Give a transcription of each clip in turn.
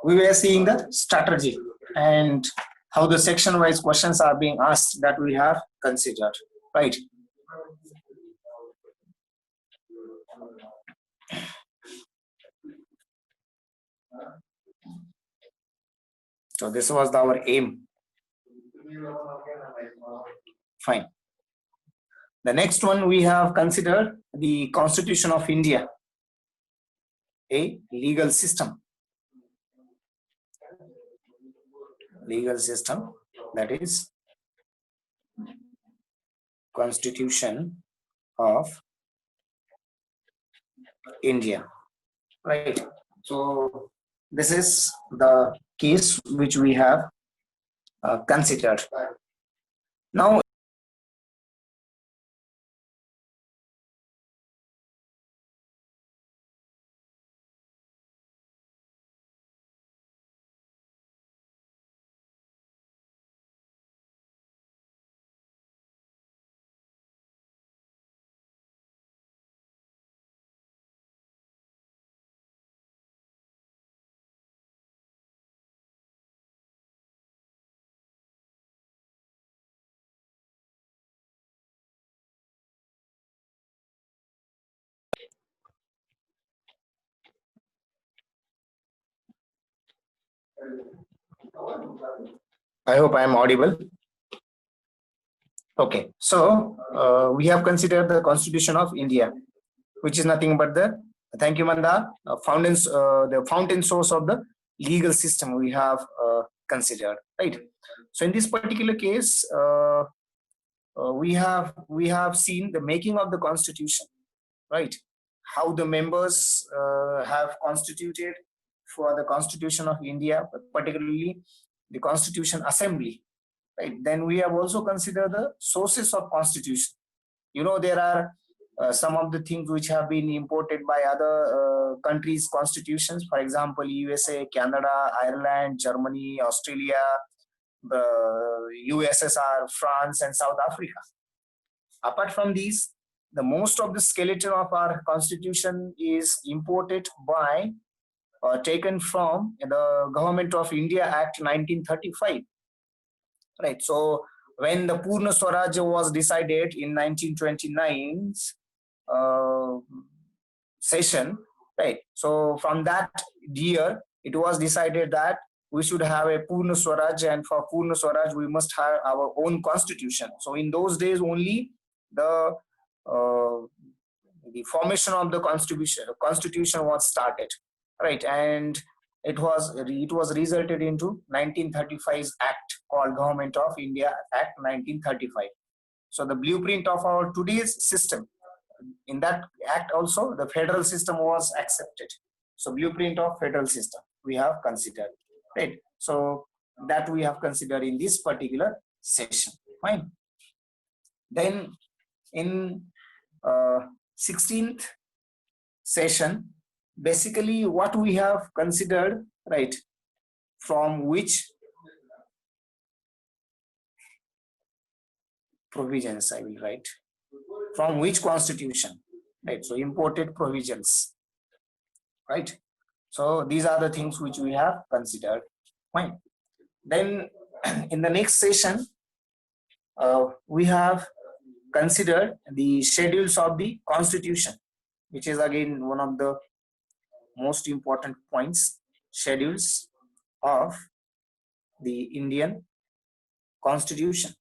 we were seeing the strategy and how the section wise questions are being asked that we have considered, right? So this was our aim. Fine. The next one we have considered the Constitution of India, a legal system. Legal system, that is Constitution of India, right? So this is the case which we have considered. Now, I hope I am audible. Okay, so we have considered the Constitution of India, which is nothing but the, thank you Manda, the fountain source of the legal system we have considered, right? So in this particular case, we have seen the making of the Constitution, right? How the members have constituted for the Constitution of India, particularly the Constitution Assembly, right? Then we have also considered the sources of Constitution. You know, there are some of the things which have been imported by other countries' constitutions, for example, USA, Canada, Ireland, Germany, Australia, the USSR, France, and South Africa. Apart from these, the most of the skeleton of our constitution is imported by taken from the Government of India Act 1935. Right. So when the Purna Swaraj was decided in 1929's session, right? So from that year, it was decided that we should have a Purna Swaraj, and for Purna Swaraj, we must have our own constitution. So in those days, only the formation of the constitution was started, right? And it was resulted into 1935's act called Government of India Act 1935. So the blueprint of our today's system, in that act also the federal system was accepted. So blueprint of federal system we have considered, right? So that we have considered in this particular session. Fine. Then in 16th session, basically what we have considered, right? From which provisions I will write, from which constitution, right? So imported provisions, right? So these are the things which we have considered. Fine. Then in the next session, we have considered the schedules of the constitution, which is again one of the most important points, schedules of the Indian Constitution.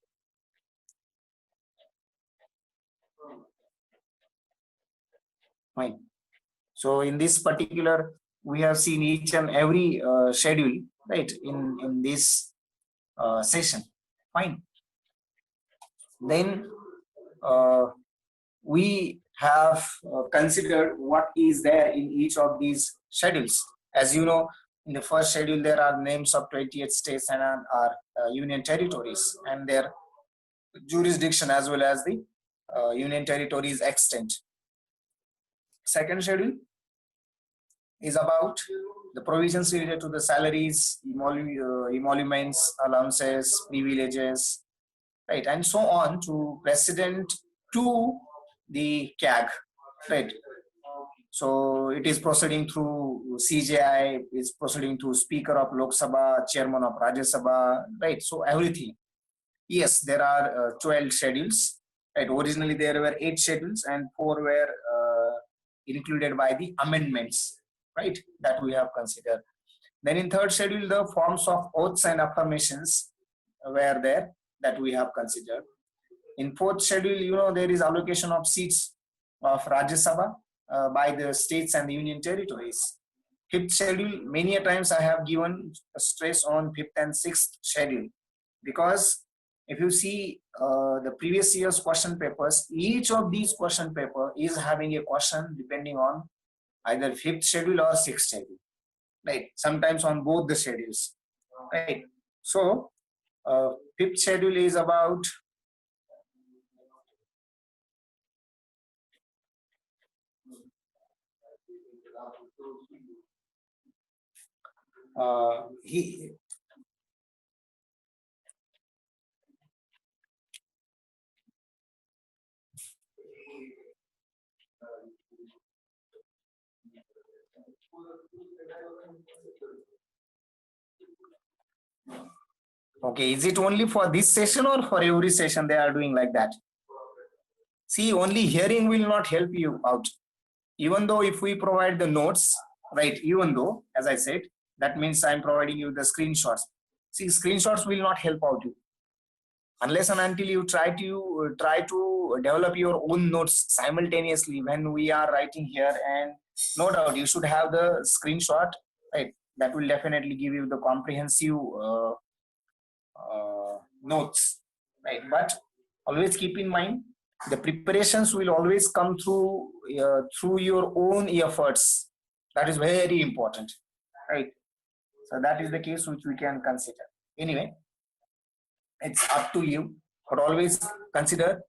Fine. So in this particular, we have seen each and every schedule, right, in this session. Fine. Then we have considered what is there in each of these schedules. As you know, in the first schedule, there are names of 28 states and our union territories and their jurisdiction as well as the union territories extent. Second schedule is about the provisions related to the salaries, emoluments, allowances, privileges, right, and so on to precedent to the CAG, right? So it is proceeding through CJI, it's proceeding through Speaker of Lok Sabha, Chairman of Rajya Sabha, right? So everything. Yes, there are 12 schedules. Right. Originally there were 8 schedules and 4 were included by the amendments, right? That we have considered. Then in third schedule, the forms of oaths and affirmations were there that we have considered. In fourth schedule, you know, there is allocation of seats of Rajya Sabha by the states and the union territories. Fifth schedule, many a times I have given stress on fifth and sixth schedule, because if you see the previous year's question papers, each of these question paper is having a question depending on either fifth schedule or sixth schedule, right? Sometimes on both the schedules, right? So fifth schedule is about he okay, is it only for this session or for every session they are doing like that? See, only hearing will not help you out. Even though if we provide the notes, right, even though, as I said, that means I'm providing you the screenshots. See, screenshots will not help out you unless and until you try to develop your own notes simultaneously when we are writing here. And no doubt you should have the screenshot, right? That will definitely give you the comprehensive notes, right? But always keep in mind the preparations will always come through your own efforts. That is very important, right? So that is the case which we can consider. Anyway, it's up to you, but always consider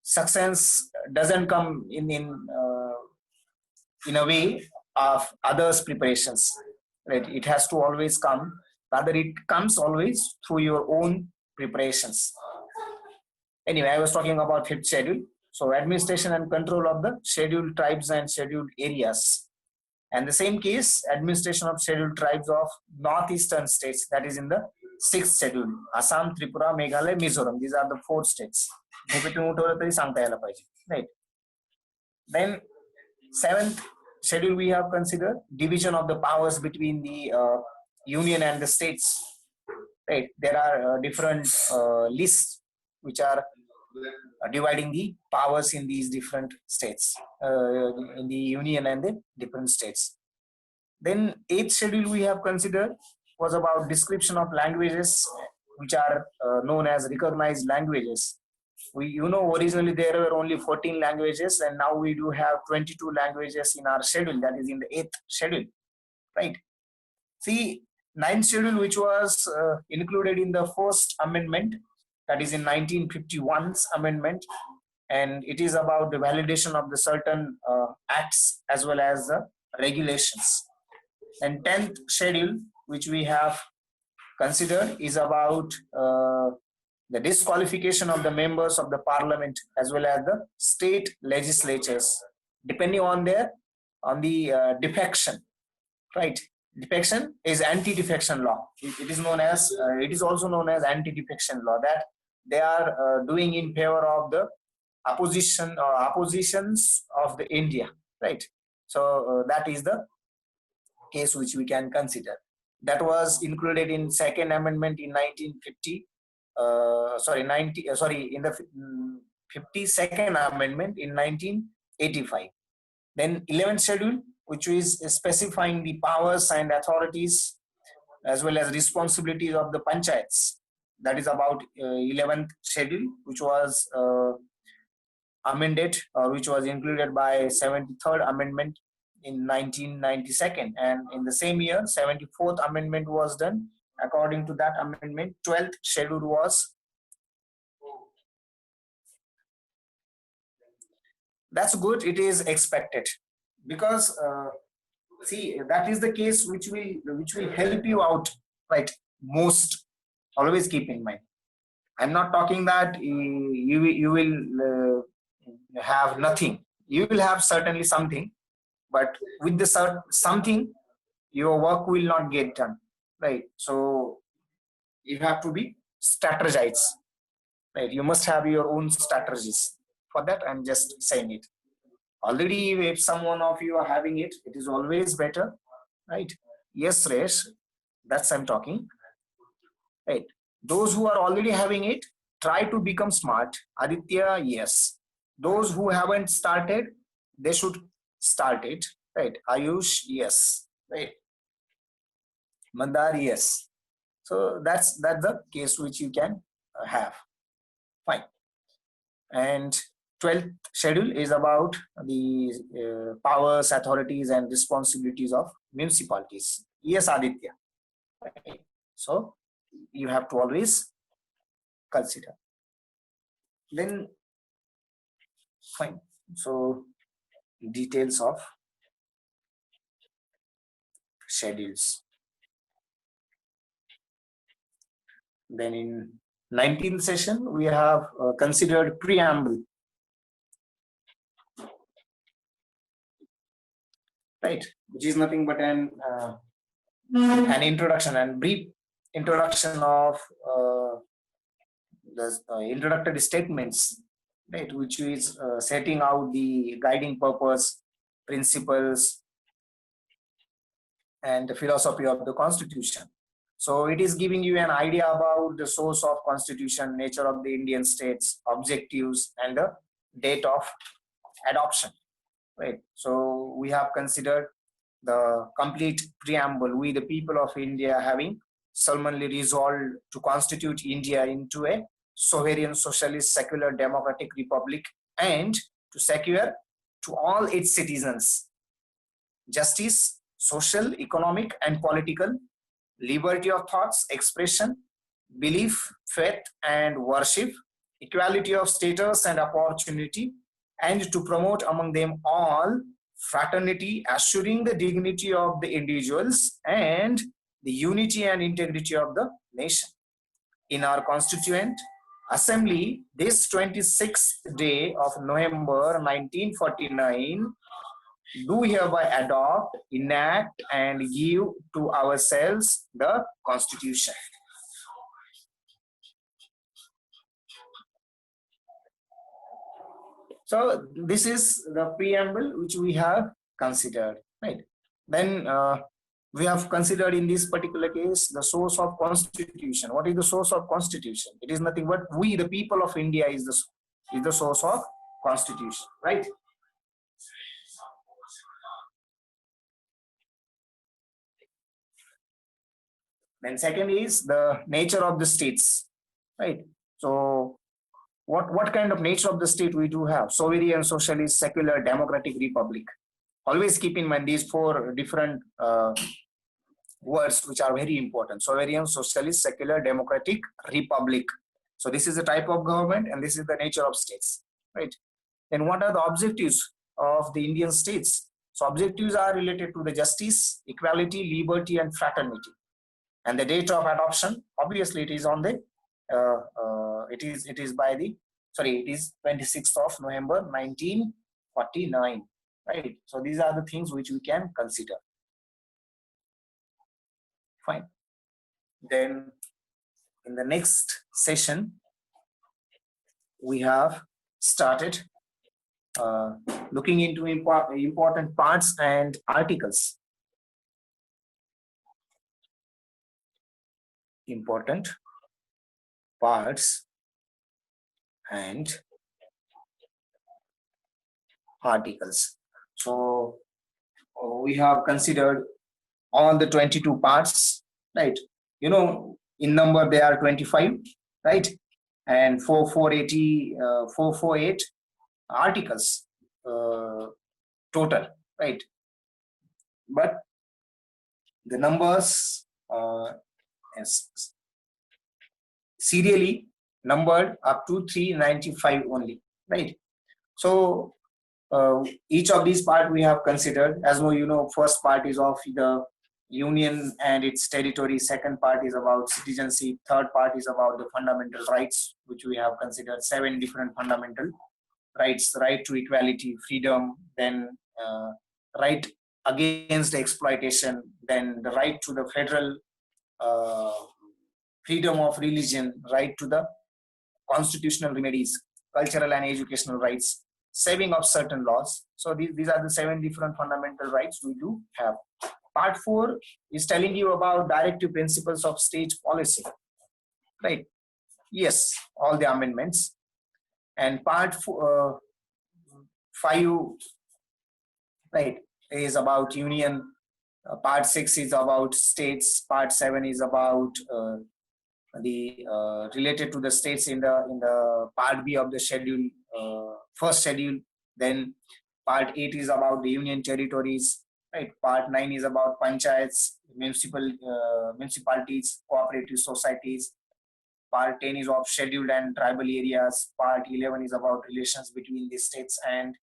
success doesn't come in a way of others' preparations, right? It has to always come. Rather, it comes always through your own preparations. Anyway, I was talking about fifth schedule. So administration and control of the scheduled tribes and scheduled areas. And the same case, administration of scheduled tribes of northeastern states, that is in the sixth schedule. Assam, Tripura, Meghalaya, Mizoram. These are the 4 states. Right. Then seventh schedule we have considered division of the powers between the union and the states. Right. There are different lists which are dividing the powers in these different states, in the union and the different states. Then eighth schedule we have considered was about description of languages which are known as recognized languages. Originally there were only 14 languages, and now we do have 22 languages in our schedule, that is in the 8th schedule, right? See, 9th schedule, which was included in the first amendment, that is in 1951's amendment, and it is about the validation of the certain acts as well as the regulations. And 10th schedule, which we have considered, is about the disqualification of the members of the parliament as well as the state legislatures, depending on the defection, right? Defection is anti-defection law. It is also known as anti-defection law, that they are doing in favor of the oppositions of the India, right? So that is the case which we can consider. That was included in second amendment in 1950. In the 52nd amendment in 1985. Then 11th schedule, which is specifying the powers and authorities as well as responsibilities of the panchayats. That is about 11th schedule, which was amended, or which was included by 73rd amendment in 1992, and in the same year 74th amendment was done. According to that amendment, 12th schedule was. That's good. It is expected, because see, that is the case which will help you out, right? Most. Always keep in mind. I'm not talking that you will have nothing. you will have certainly something, but with the something, your work will not get done, right? So you have to be strategize, right? You must have your own strategies. For that, I'm just saying it. Already, if someone of you are having it, it is always better, right? Yes, Resh, that's I'm talking, right? Those who are already having it, try to become smart. Aditya, yes. Those who haven't started, they should start it, right? Ayush, yes, right? Mandar, yes. So that's the case which you can have. Fine. And 12th schedule is about the powers, authorities, and responsibilities of municipalities. Yes, Aditya. Right. So you have to always consider. Then fine. So details of schedules. Then in 19th session, we have considered preamble. Right, which is nothing but an introduction and brief introduction of the introductory statements, right, which is setting out the guiding purpose, principles, and the philosophy of the Constitution. So it is giving you an idea about the source of Constitution, nature of the Indian states, objectives, and the date of adoption. Right. So we have considered the complete preamble. We, the people of India, having solemnly resolved to constitute India into a sovereign, socialist, secular, democratic republic, and to secure to all its citizens justice, social, economic, and political, liberty of thoughts, expression, belief, faith, and worship, equality of status and opportunity, and to promote among them all fraternity, assuring the dignity of the individuals and the unity and integrity of the nation. In our Constituent Assembly, this 26th day of November 1949, do hereby adopt, enact, and give to ourselves the Constitution. So this is the preamble which we have considered, right? Then we have considered in this particular case the source of Constitution. What is the source of Constitution? It is nothing but we, the people of India, is the source of Constitution, right? Then second is the nature of the states, right? So what kind of nature of the state we do have? Sovereign, socialist, secular, democratic, republic. Always keep in mind these four different words which are very important: sovereign, socialist, secular, democratic, republic. So this is the type of government and this is the nature of states, right? Then what are the objectives of the Indian states? So objectives are related to the justice, equality, liberty, and fraternity. And the date of adoption, obviously it is on the it is by the, sorry, it is 26th of November 1949, right? So these are the things which we can consider. Fine. Then in the next session, we have started looking into important parts and articles. Important parts and articles. So we have considered all the 22 parts, right? You know, in number they are 25, right? And 448 articles total, right? But the numbers serially numbered up to 395 only, right? So each of these part we have considered. As you know, first part is of the union and its territory, second part is about citizenship, third part is about the fundamental rights, which we have considered 7 different fundamental rights, right to equality, freedom, then right against exploitation, then the right to the federal uh, freedom of religion, right to the constitutional remedies, cultural and educational rights, saving of certain laws. So these are the 7 different fundamental rights we do have. Part 4 is telling you about directive principles of state policy, right? Yes, all the amendments. And part 5, right, is about union. Part 6 is about states. Part 7 is about the related to the states in the part B of the schedule, first schedule. Then part 8 is about the union territories, right? Part 9 is about panchayats, municipalities, cooperative societies. Part 10 is of scheduled and tribal areas. Part 11 is about relations between the states and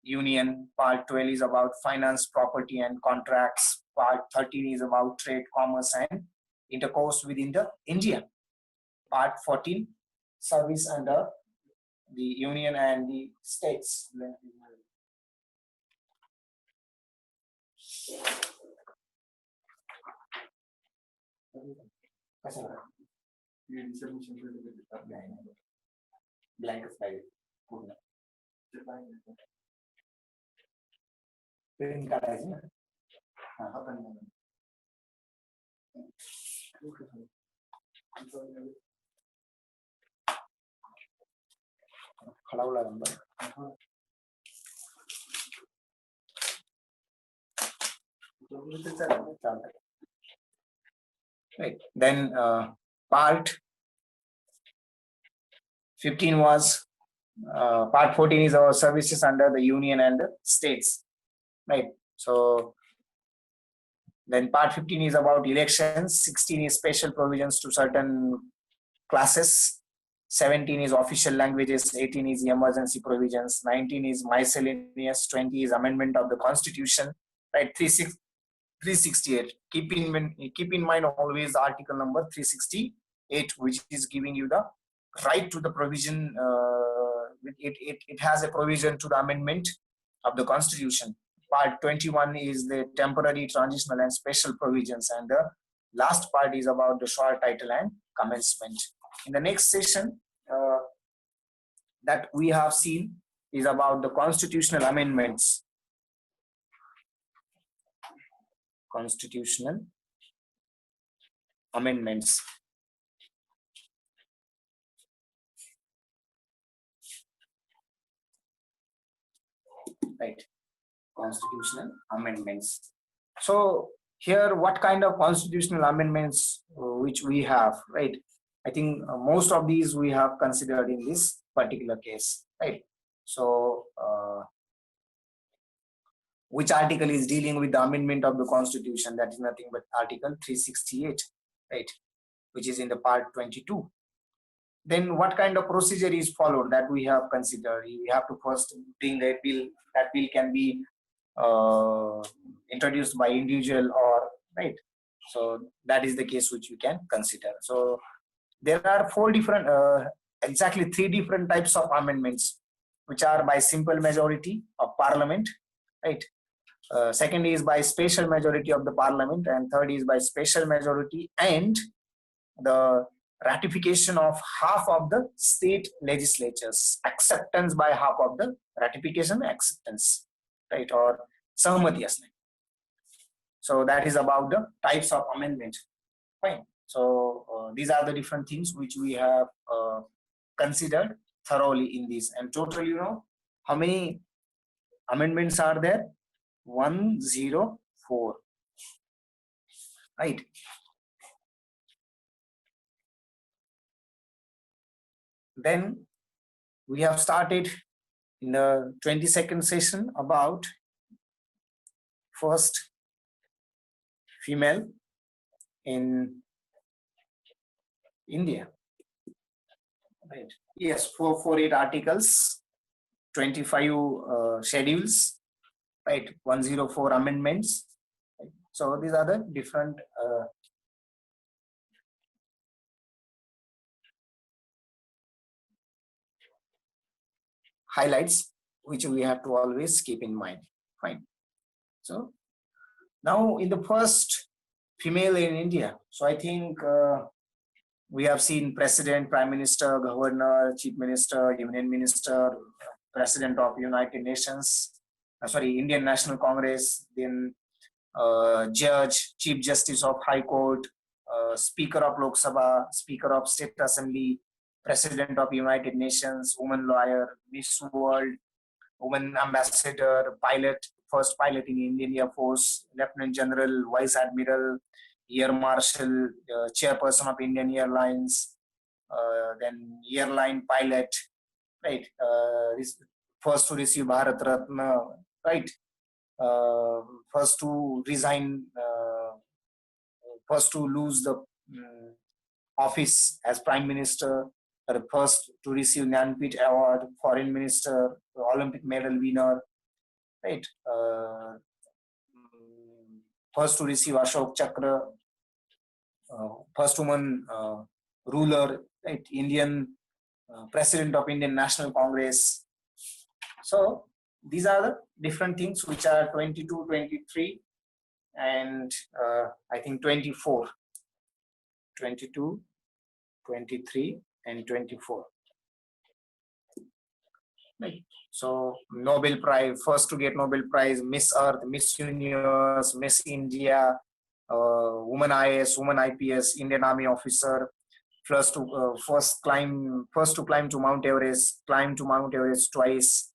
union. Part 12 is about finance, property and contracts. Part 13 is about trade, commerce and intercourse within the India. Part 14, service under the union and the states. Blank slide. Print काढायची ना. खळावला number. Right. Then part 15 was part 14 is our services under the union and the states, right? So then part 15 is about elections. 16 is special provisions to certain classes. 17 is official languages. 18 is emergency provisions. 19 is miscellaneous. 20 is amendment of the constitution, right? 368. Keep in mind always article number 368, which is giving you the right to the provision. It has a provision to the amendment of the constitution. Part 21 is the temporary, transitional and special provisions, and the last part is about the short title and commencement. In the next session that we have seen is about the constitutional amendments. Constitutional amendments. Right. Constitutional amendments. So here, what kind of constitutional amendments which we have, right? I think most of these we have considered in this particular case, right? So which article is dealing with the amendment of the constitution? That is nothing but article 368, right? Which is in the part 22. Then what kind of procedure is followed that we have considered? We have to first bring a bill. That bill can be introduced by individual or, right? So that is the case which we can consider. So there are 4 different, exactly 3 different types of amendments, which are by simple majority of parliament, right? Second is by special majority of the parliament, and third is by special majority and the ratification of half of the state legislatures, acceptance by half of the ratification acceptance, right? Or sahmati asne. So that is about the types of amendment. Fine. So these are the different things which we have considered thoroughly in this. And total, you know, how many amendments are there? 104, right? Then we have started in the 22nd session about first female in India, right? Yes, 448 articles, 25 schedules, right? 104 amendments. Right? So these are the different highlights which we have to always keep in mind. Fine. So now in the first female in India, so I think we have seen president, prime minister, governor, chief minister, union minister, president of United Nations, Indian National Congress, then judge, chief justice of High Court, speaker of Lok Sabha, speaker of State Assembly, president of United Nations, woman lawyer, Miss World, woman ambassador, pilot, first pilot in Indian Air Force, lieutenant general, vice admiral, air marshal, chairperson of Indian Airlines, then airline pilot, right? First to receive Bharat Ratna, right? First to resign, first to lose the office as prime minister, the first to receive Jnanpith Award, foreign minister, Olympic medal winner, right? First to receive Ashok Chakra, first woman ruler, right? Indian president of Indian National Congress. So these are the different things which are 22, 23, and I think 24. 22, 23, and 24. Right. So Nobel Prize, first to get Nobel Prize, Miss Earth, Miss Universe, Miss India, woman IAS, woman IPS, Indian Army officer, first to climb to Mount Everest, climb to Mount Everest twice,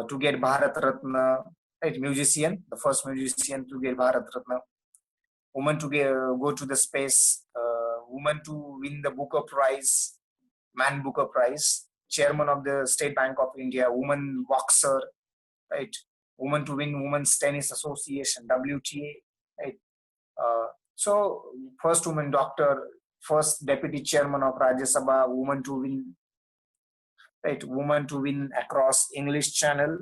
to get Bharat Ratna, right? Musician, the first musician to get Bharat Ratna, woman to go to the space, woman to win the Booker Prize, Man Booker Prize, chairman of the State Bank of India, woman boxer, right? Woman to win Women's Tennis Association, WTA, right? So first woman doctor, first deputy chairman of Rajya Sabha, woman to win, right? Woman to win across English Channel,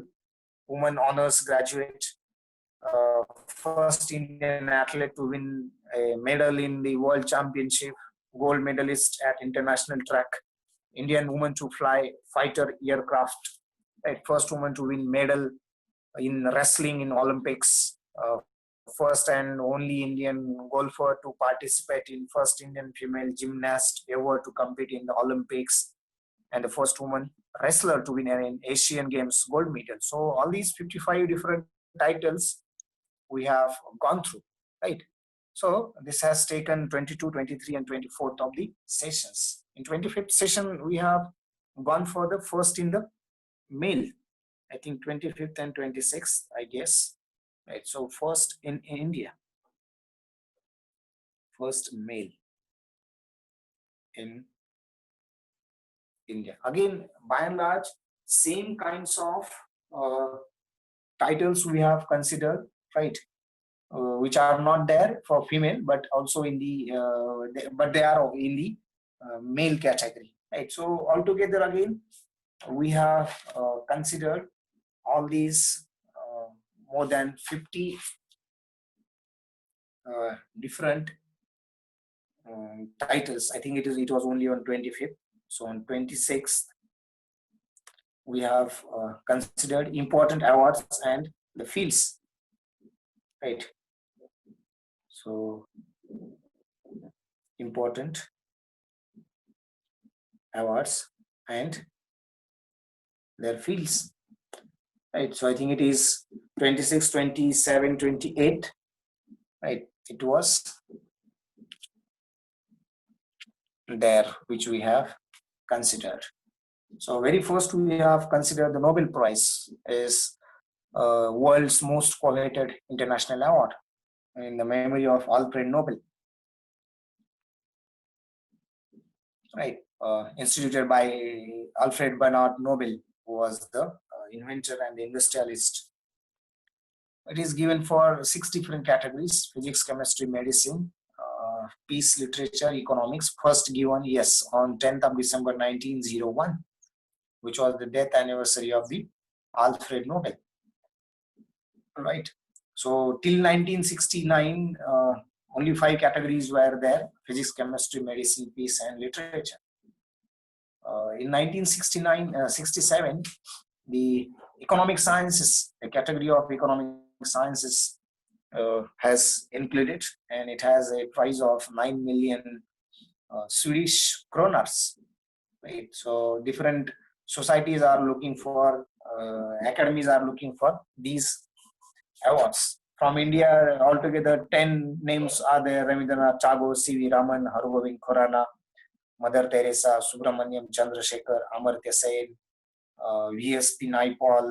woman honors graduate, first Indian athlete to win a medal in the World Championship, gold medalist at international track, Indian woman to fly fighter aircraft, right? First woman to win medal in wrestling in Olympics, first and only Indian golfer to participate in first Indian female gymnast ever to compete in the Olympics, and the first woman wrestler to win an Asian Games gold medal. So all these 55 different titles we have gone through, right? So this has taken 22, 23, and 24th of the sessions. In 25th session, we have gone for the first in the male. I think 25th and 26th, I guess. Right. So first in India, first male in India. Again, by and large, same kinds of titles we have considered, right? Which are not there for female, but also in the but they are in the male category, right? So altogether, again, we have considered all these more than 50 different titles. I think it was only on 25th. So on 26th, we have considered important awards and the fields, right? So important awards and their fields, right? So I think it is 26, 27, 28, right? It was there which we have considered. So very first we have considered the Nobel Prize is world's most coveted international award in the memory of Alfred Nobel, right? Instituted by Alfred Bernard Nobel, who was the inventor and the industrialist. It is given for 6 different categories: physics, chemistry, medicine, peace, literature, economics. First given, yes, on 10th of December 1901, which was the death anniversary of the Alfred Nobel, right? So till 1969, only 5 categories were there: physics, chemistry, medicine, peace, and literature. In 1969, 67, the economic sciences, the category of economic sciences has included, and it has a price of 9 million Swedish kroners. Right, so different societies are looking for, academies are looking for these awards. From India, altogether 10 names are there: Rabindranath Tagore, C.V. Raman, Hargobind Khurana, Mother Teresa, Subramaniam Chandrasekhar, Amartya Sen, V.S.P. Naipaul,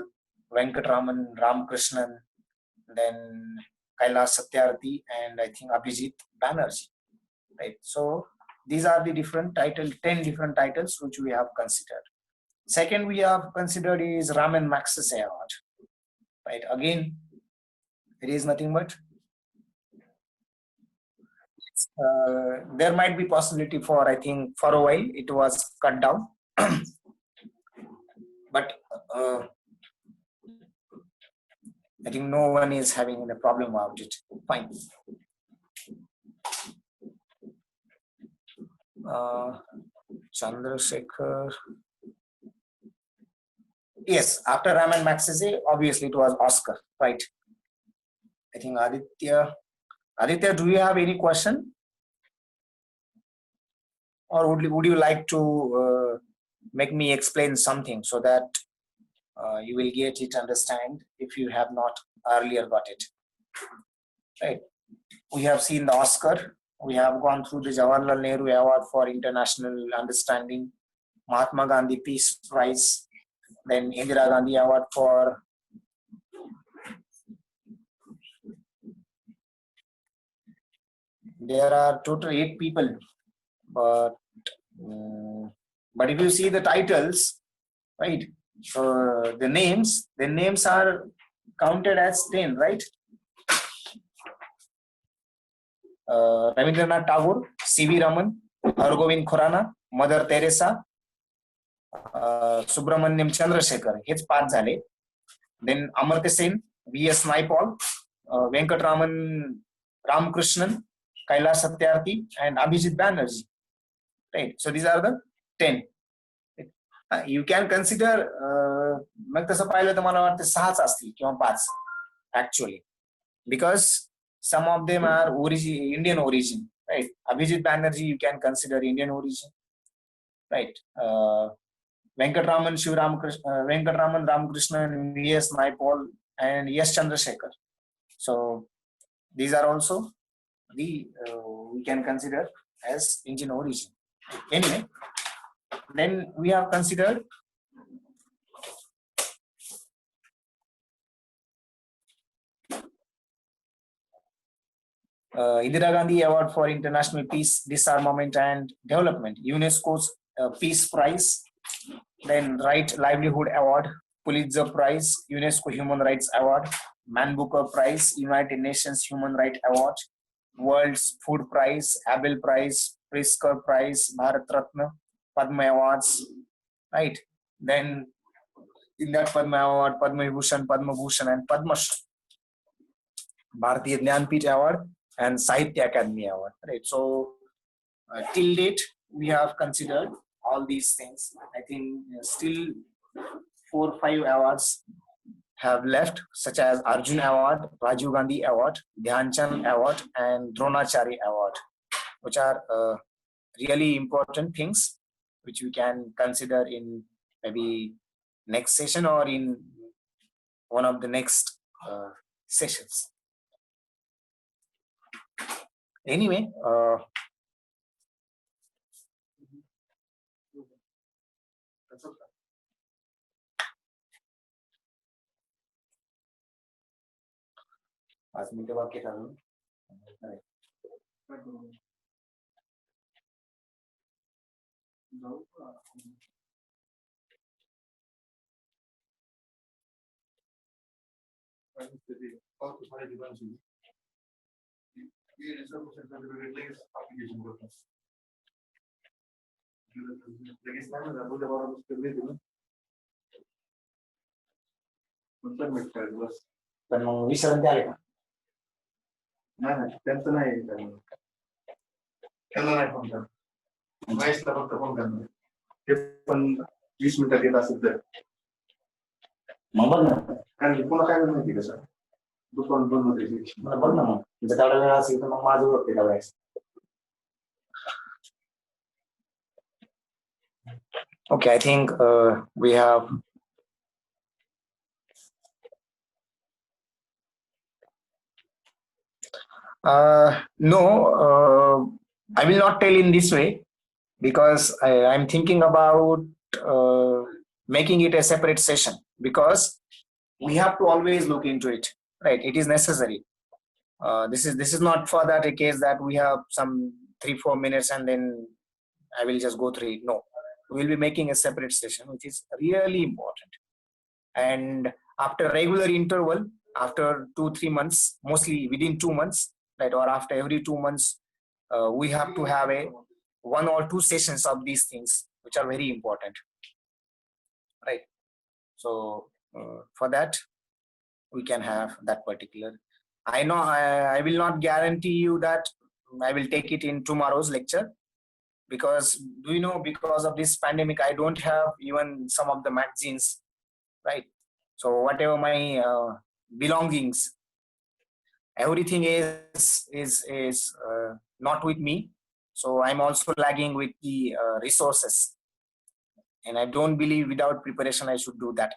Venkatraman Ramakrishnan, then Kailash Satyarthi, and I think Abhijit Banerjee. Right. So these are the different titles, 10 different titles which we have considered. Second, we have considered is Raman Magsaysay Award. Right. Again, it is nothing but there might be possibility for, I think, for a while it was cut down, but I think no one is having a problem about it. Fine. Chandrasekhar. Yes, after Raman Magsaysay, obviously it was Oscar, right? I think Aditya. Aditya, do you have any question? Or would you like to make me explain something so that you will get it, understand, if you have not earlier got it? Right. We have seen the Oscar. We have gone through the Jawaharlal Nehru Award for International Understanding, Mahatma Gandhi Peace Prize, then Indira Gandhi Award for there are total 8 people, but if you see the titles, right, the names are counted as 10, right? Rabindranath Tagore, C.V. Raman, Hargobind Khurana, Mother Teresa, Subramaniam Chandrasekhar, हेच 5 झाले. Then Amartya Sen, V.S. Naipaul, Venkatraman Ramakrishnan, Kailash Satyarthi, and Abhijit Banerjee. Right. So these are the 10. You can consider मग तसं पाहिलं तर मला वाटतं 6च असतील किंवा 5 actually, because some of them are Indian origin, right? Abhijit Banerjee you can consider Indian origin, right? Venkatraman Ramakrishnan, V.S. Naipaul, and S. Chandrasekhar. So these are also the we can consider as Indian origin. Anyway, then we have considered Indira Gandhi Award for International Peace, Disarmament and Development, UNESCO's Peace Prize, then Right Livelihood Award, Pulitzer Prize, UNESCO Human Rights Award, Man Booker Prize, United Nations Human Rights Award, World's Food Prize, Abel Prize, Pritzker Prize, Bharat Ratna, Padma Awards, right? Then in that Padma Award, Padma Vibhushan, Padma Bhushan, and Padma Shri, Bharatiya Jnanpith Award, and Sahitya Academy Award, right? So till date we have considered all these things. I think still 4 or 5 awards have left, such as Arjun Award, Rajiv Gandhi Award, Dhyan Chand Award, and Dronachari Award, which are really important things which we can consider in maybe next session or in one of the next sessions. Anyway, आज मी ते वाक्य घालून पण मग विश्रांती आले का? नाही त्यांचं नाही त्यांना नाही फोन करणार, महेशला फक्त फोन करणार, ते पण 20 मिनिटात येत असेल तर मग बघ ना कारण की पुन्हा काय माहिती कसं दुकान बंद होते मला बघ ना मग तुझा तेवढा वेळ असेल तर मग माझं बघते तेवढा वेळेस. Okay, I think we have no, I will not tell in this way because I'm thinking about making it a separate session because we have to always look into it, right? It is necessary. This is not for that a case that we have some 3-4 minutes and then I will just go through it. No, we'll be making a separate session, which is really important. And after regular interval, after 2-3 months, mostly within 2 months, right, or after every 2 months, we have to have a 1 or 2 sessions of these things, which are very important, right? So for that, we can have that particular. I know I will not guarantee you that I will take it in tomorrow's lecture because do you know because of this pandemic I don't have even some of the magazines, right? So whatever my belongings, everything is not with me. So I'm also lagging with the resources, and I don't believe without preparation I should do that.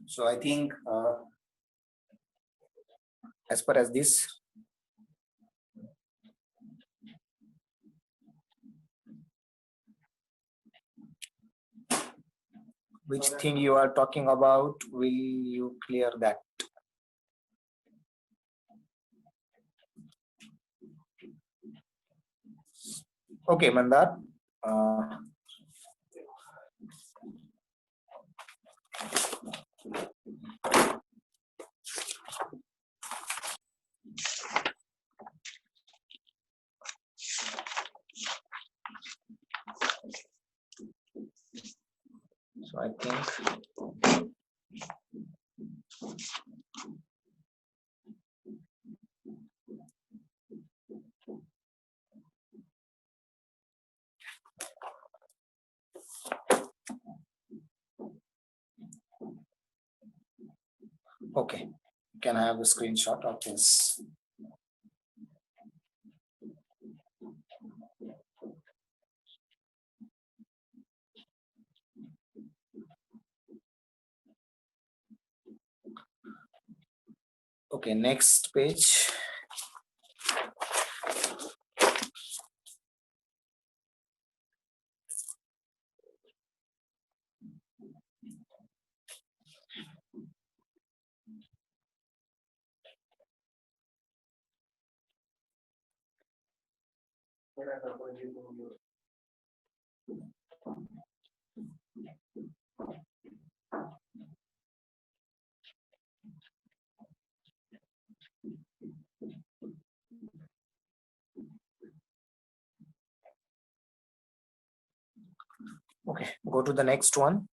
So I think as far as this, which thing you are talking about, will you clear that? Okay, Mandar. So I think okay, can I have a screenshot of this? Okay, next page. Okay, go to the next one.